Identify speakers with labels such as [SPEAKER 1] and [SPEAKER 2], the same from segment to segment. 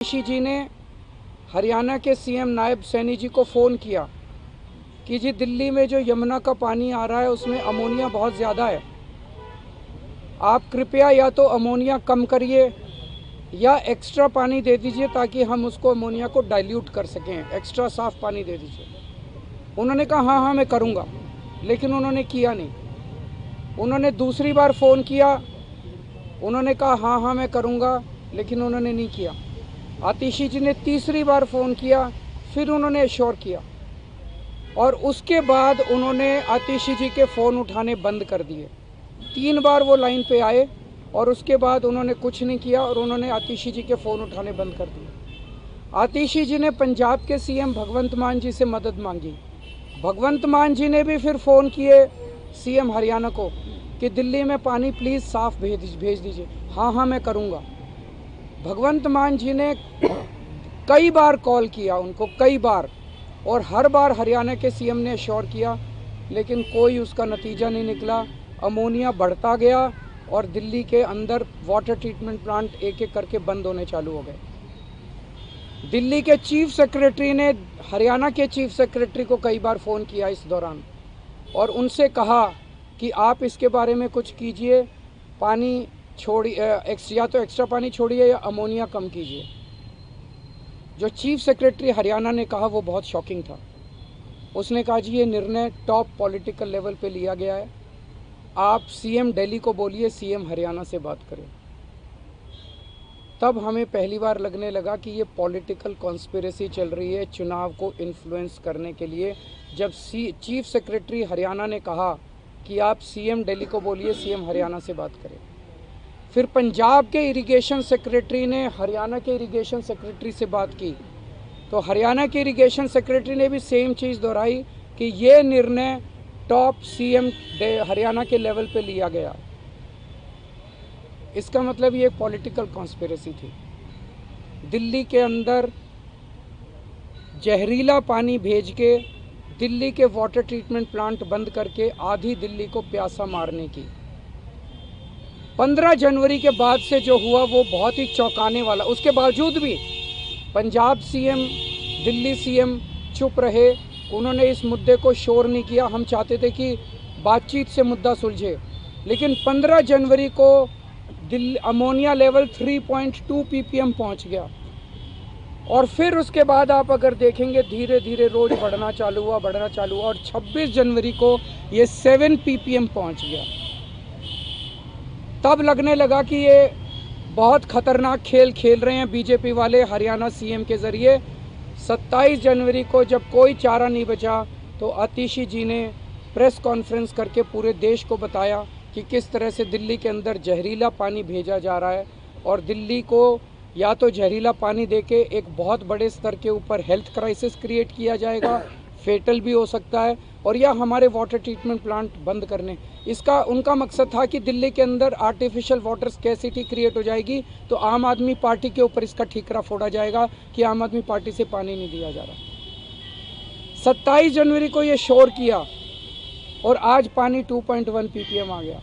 [SPEAKER 1] ऋषि जी ने हरियाणा के सीएम नायब सैनी जी को फ़ोन किया कि जी दिल्ली में जो यमुना का पानी आ रहा है उसमें अमोनिया बहुत ज़्यादा है, आप कृपया या तो अमोनिया कम करिए या एक्स्ट्रा पानी दे दीजिए ताकि हम उसको अमोनिया को डाइल्यूट कर सकें, एक्स्ट्रा साफ़ पानी दे दीजिए। उन्होंने कहा हाँ हाँ मैं करूँगा, लेकिन उन्होंने किया नहीं। उन्होंने दूसरी बार फ़ोन किया, उन्होंने कहा हाँ हाँ मैं करूँगा, लेकिन उन्होंने नहीं किया। आतिशी जी ने तीसरी बार फ़ोन किया, फिर उन्होंने एश्योर किया और उसके बाद उन्होंने आतिशी जी के फ़ोन उठाने बंद कर दिए। 3 बार वो लाइन पे आए और उसके बाद उन्होंने कुछ नहीं किया और उन्होंने आतिशी जी के फ़ोन उठाने बंद कर दिए। आतिशी जी ने पंजाब के सीएम भगवंत मान जी से मदद मांगी। भगवंत मान जी ने भी फिर फ़ोन किए सीएम हरियाणा को कि दिल्ली में पानी प्लीज़ साफ़ भेज दीजिए। हाँ हाँ मैं करूँगा। भगवंत मान जी ने कई बार कॉल किया उनको, कई बार, और हर बार हरियाणा के सीएम ने एश्योर किया, लेकिन कोई उसका नतीजा नहीं निकला। अमोनिया बढ़ता गया और दिल्ली के अंदर वाटर ट्रीटमेंट प्लांट एक एक करके बंद होने चालू हो गए। दिल्ली के चीफ सेक्रेटरी ने हरियाणा के चीफ सेक्रेटरी को कई बार फ़ोन किया इस दौरान और उनसे कहा कि आप इसके बारे में कुछ कीजिए, पानी छोड़िए, या तो एक्स्ट्रा पानी छोड़िए या अमोनिया कम कीजिए। जो चीफ सेक्रेटरी हरियाणा ने कहा वो बहुत शॉकिंग था। उसने कहा जी ये निर्णय टॉप पॉलिटिकल लेवल पे लिया गया है, आप सीएम दिल्ली को बोलिए सीएम हरियाणा से बात करें। तब हमें पहली बार लगने लगा कि ये पॉलिटिकल कॉन्स्पिरेसी चल रही है चुनाव को इन्फ्लुएंस करने के लिए। जब चीफ सेक्रेटरी हरियाणा ने कहा कि आप सीएम दिल्ली को बोलिए सीएम हरियाणा से बात करें, फिर पंजाब के इरिगेशन सेक्रेटरी ने हरियाणा के इरिगेशन सेक्रेटरी से बात की तो हरियाणा के इरिगेशन सेक्रेटरी ने भी सेम चीज़ दोहराई कि ये निर्णय टॉप सीएम हरियाणा के लेवल पे लिया गया। इसका मतलब ये पॉलिटिकल कॉन्स्पिरेसी थी। दिल्ली के अंदर जहरीला पानी भेज के दिल्ली के वाटर ट्रीटमेंट प्लांट बंद करके आधी दिल्ली को प्यासा मारने की। 15 जनवरी के बाद से जो हुआ वो बहुत ही चौंकाने वाला। उसके बावजूद भी पंजाब सीएम, दिल्ली सीएम चुप रहे, उन्होंने इस मुद्दे को शोर नहीं किया। हम चाहते थे कि बातचीत से मुद्दा सुलझे, लेकिन 15 जनवरी को दिल्ली अमोनिया लेवल 3.2 ppm पहुंच गया और फिर उसके बाद आप अगर देखेंगे धीरे धीरे रोज बढ़ना चालू हुआ और 26 जनवरी को ये 7 ppm पहुंच गया। तब लगने लगा कि ये बहुत खतरनाक खेल खेल रहे हैं बीजेपी वाले हरियाणा सीएम के ज़रिए। 27 जनवरी को जब कोई चारा नहीं बचा तो आतिशी जी ने प्रेस कॉन्फ्रेंस करके पूरे देश को बताया कि किस तरह से दिल्ली के अंदर जहरीला पानी भेजा जा रहा है और दिल्ली को या तो जहरीला पानी देके एक बहुत बड़े स्तर के ऊपर हेल्थ क्राइसिस क्रिएट किया जाएगा, फेटल भी हो सकता है, और या हमारे वाटर ट्रीटमेंट प्लांट बंद करने। इसका उनका मकसद था कि दिल्ली के अंदर आर्टिफिशियल वाटर स्कैसिटी क्रिएट हो जाएगी तो आम आदमी पार्टी के ऊपर इसका ठीकरा फोड़ा जाएगा कि आम आदमी पार्टी से पानी नहीं दिया जा रहा। 27 जनवरी को ये शोर किया और आज पानी 2.1 ppm आ गया।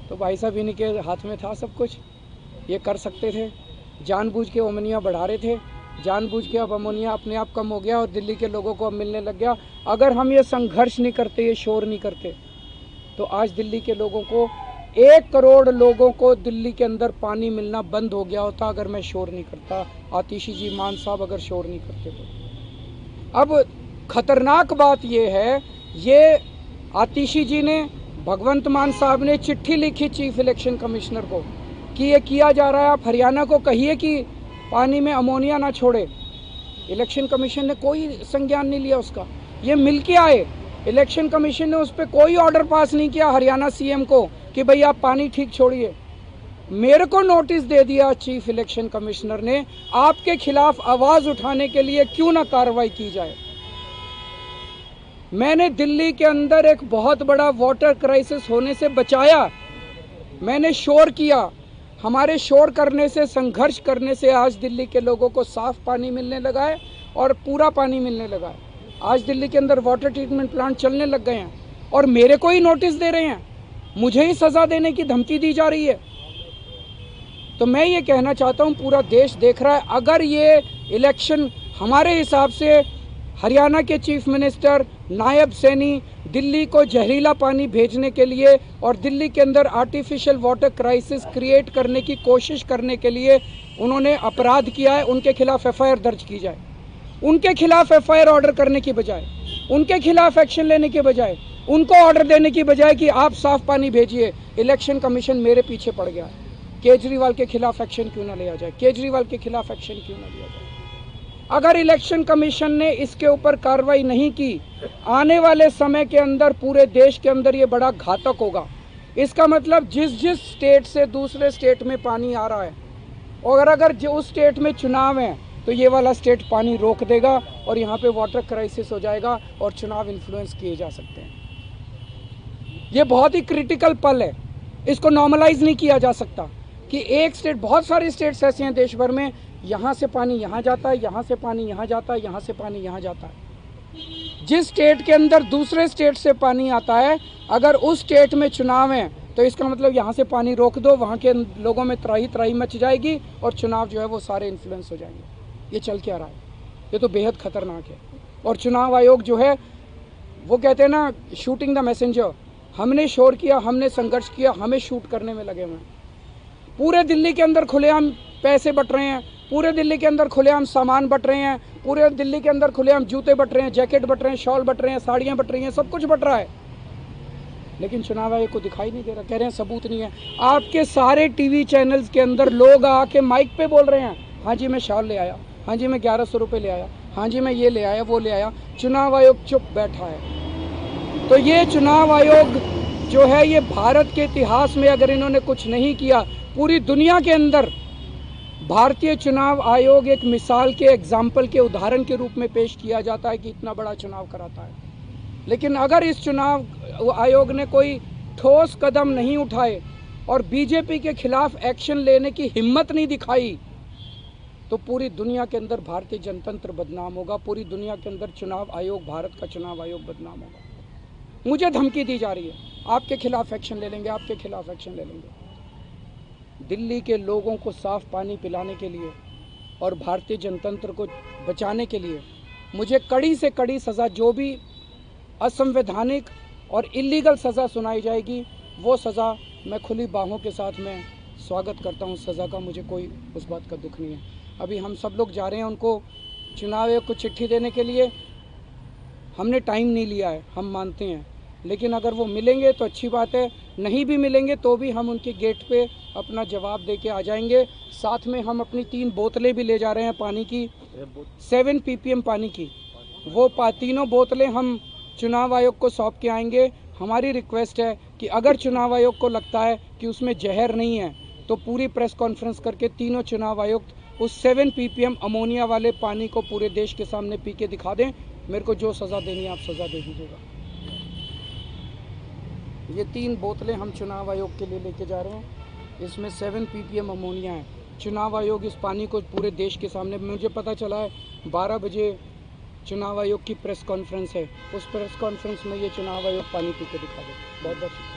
[SPEAKER 1] तो भाई साहब इन्हीं के हाथ में था सब कुछ, ये कर सकते थे। जानबूझ के अमोनिया बढ़ा रहे थे, जानबूझ के अब अमोनिया अपने आप कम हो गया और दिल्ली के लोगों को अब मिलने लग गया। अगर हम ये संघर्ष नहीं करते, ये शोर नहीं करते, तो आज दिल्ली के लोगों को 1 करोड़ लोगों को दिल्ली के अंदर पानी मिलना बंद हो गया होता अगर मैं शोर नहीं करता, आतिशी जी, मान साहब अगर शोर नहीं करते तो। अब खतरनाक बात ये है, ये आतिशी जी ने, भगवंत मान साहब ने चिट्ठी लिखी चीफ इलेक्शन कमिश्नर को कि ये किया जा रहा है, आप हरियाणा को कहिए कि पानी में अमोनिया ना छोड़े। इलेक्शन कमीशन ने कोई संज्ञान नहीं लिया उसका। ये मिल के आए, इलेक्शन कमीशन ने उस पर कोई ऑर्डर पास नहीं किया हरियाणा सीएम को कि भाई आप पानी ठीक छोड़िए। मेरे को नोटिस दे दिया चीफ इलेक्शन कमिश्नर ने, आपके खिलाफ आवाज़ उठाने के लिए क्यों ना कार्रवाई की जाए। मैंने दिल्ली के अंदर एक बहुत बड़ा वाटर क्राइसिस होने से बचाया, मैंने शोर किया। हमारे शोर करने से, संघर्ष करने से आज दिल्ली के लोगों को साफ पानी मिलने लगा है और पूरा पानी मिलने लगा है। आज दिल्ली के अंदर वाटर ट्रीटमेंट प्लांट चलने लग गए हैं और मेरे को ही नोटिस दे रहे हैं, मुझे ही सज़ा देने की धमकी दी जा रही है। तो मैं ये कहना चाहता हूँ, पूरा देश देख रहा है, अगर ये इलेक्शन हमारे हिसाब से हरियाणा के चीफ मिनिस्टर नायब सैनी दिल्ली को जहरीला पानी भेजने के लिए और दिल्ली के अंदर आर्टिफिशियल वाटर क्राइसिस क्रिएट करने की कोशिश करने के लिए उन्होंने अपराध किया है, उनके खिलाफ एफआईआर दर्ज की जाए। उनके खिलाफ एफआईआर ऑर्डर करने की बजाय, उनके खिलाफ एक्शन लेने के बजाय, उनको ऑर्डर देने की बजाय कि आप साफ पानी भेजिए, इलेक्शन कमीशन मेरे पीछे पड़ गया है। केजरीवाल के खिलाफ एक्शन क्यों ना लिया जाए? केजरीवाल के खिलाफ एक्शन क्यों ना लिया जाए? अगर इलेक्शन कमीशन ने इसके ऊपर कार्रवाई नहीं की, आने वाले समय के अंदर पूरे देश के अंदर ये बड़ा घातक होगा। इसका मतलब जिस स्टेट से दूसरे स्टेट में पानी आ रहा है, और अगर जो उस स्टेट में चुनाव है तो ये वाला स्टेट पानी रोक देगा और यहाँ पे वाटर क्राइसिस हो जाएगा और चुनाव इन्फ्लुएंस किए जा सकते हैं। ये बहुत ही क्रिटिकल पल है, इसको नॉर्मलाइज नहीं किया जा सकता कि एक स्टेट, बहुत सारे स्टेट्स ऐसे हैं देश भर में, यहाँ से पानी यहाँ जाता है, यहाँ से पानी यहाँ जाता है, यहाँ से पानी यहाँ जाता है। जिस स्टेट के अंदर दूसरे स्टेट से पानी आता है, अगर उस स्टेट में चुनाव है तो इसका मतलब यहाँ से पानी रोक दो, वहाँ के लोगों में त्राही त्राही मच जाएगी और चुनाव जो है वो सारे इन्फ्लुएंस हो जाएंगे। ये चल क्या रहा है? ये तो बेहद खतरनाक है। और चुनाव आयोग जो है वो कहते हैं ना, शूटिंग द मैसेंजर, हमने शोर किया, हमने संघर्ष किया, हमें शूट करने में लगे हुए हैं। पूरे दिल्ली के अंदर खुलेआम पैसे बट रहे हैं, पूरे दिल्ली के अंदर खुलेआम सामान बट रहे हैं, पूरे दिल्ली के अंदर खुलेआम जूते बट रहे हैं, जैकेट बट रहे हैं, शॉल बट रहे हैं, साड़ियाँ बट रही हैं, सब कुछ बट रहा है, लेकिन चुनाव आयोग को दिखाई नहीं दे रहा। कह रहे हैं सबूत नहीं है। आपके सारे टीवी चैनल्स के अंदर लोग आके माइक पे बोल रहे हैं, हाँ जी मैं शॉल ले आया, हाँ जी मैं 1100 रुपये ले आया, हाँ जी मैं ये ले आया, वो ले आया। चुनाव आयोग चुप बैठा है। तो ये चुनाव आयोग जो है, ये भारत के इतिहास में अगर इन्होंने कुछ नहीं किया, पूरी दुनिया के अंदर भारतीय चुनाव आयोग एक मिसाल के, एग्जाम्पल के, उदाहरण के रूप में पेश किया जाता है कि इतना बड़ा चुनाव कराता है। लेकिन अगर इस चुनाव आयोग ने कोई ठोस कदम नहीं उठाए और बीजेपी के खिलाफ एक्शन लेने की हिम्मत नहीं दिखाई, तो पूरी दुनिया के अंदर भारतीय जनतंत्र बदनाम होगा, पूरी दुनिया के अंदर चुनाव आयोग, भारत का चुनाव आयोग बदनाम होगा। मुझे धमकी दी जा रही है, आपके खिलाफ एक्शन ले लेंगे, आपके खिलाफ एक्शन ले लेंगे। दिल्ली के लोगों को साफ पानी पिलाने के लिए और भारतीय जनतंत्र को बचाने के लिए मुझे कड़ी से कड़ी सज़ा, जो भी असंवैधानिक और इलीगल सज़ा सुनाई जाएगी, वो सज़ा मैं खुली बाहों के साथ में स्वागत करता हूँ। सज़ा का मुझे कोई उस बात का दुख नहीं है। अभी हम सब लोग जा रहे हैं उनको चुनाव आयोग को चिट्ठी देने के लिए। हमने टाइम नहीं लिया है, हम मानते हैं, लेकिन अगर वो मिलेंगे तो अच्छी बात है, नहीं भी मिलेंगे तो भी हम उनके गेट पे अपना जवाब दे के आ जाएंगे। साथ में हम अपनी 3 बोतलें भी ले जा रहे हैं पानी की, 7 ppm पानी की। वो तीनों बोतलें हम चुनाव आयोग को सौंप के आएंगे। हमारी रिक्वेस्ट है कि अगर चुनाव आयोग को लगता है कि उसमें जहर नहीं है, तो पूरी प्रेस कॉन्फ्रेंस करके तीनों चुनाव आयुक्त उस 7 ppm अमोनिया वाले पानी को पूरे देश के सामने पी के दिखा दें। मेरे को जो सज़ा देनी है आप सज़ा दे दीजिएगा। ये 3 बोतलें हम चुनाव आयोग के लिए लेके जा रहे हैं, इसमें 7 ppm अमोनिया है। चुनाव आयोग इस पानी को पूरे देश के सामने, मुझे पता चला है 12 बजे चुनाव आयोग की प्रेस कॉन्फ्रेंस है, उस प्रेस कॉन्फ्रेंस में ये चुनाव आयोग पानी पी के दिखा दे। बहुत बहुत शुक्रिया।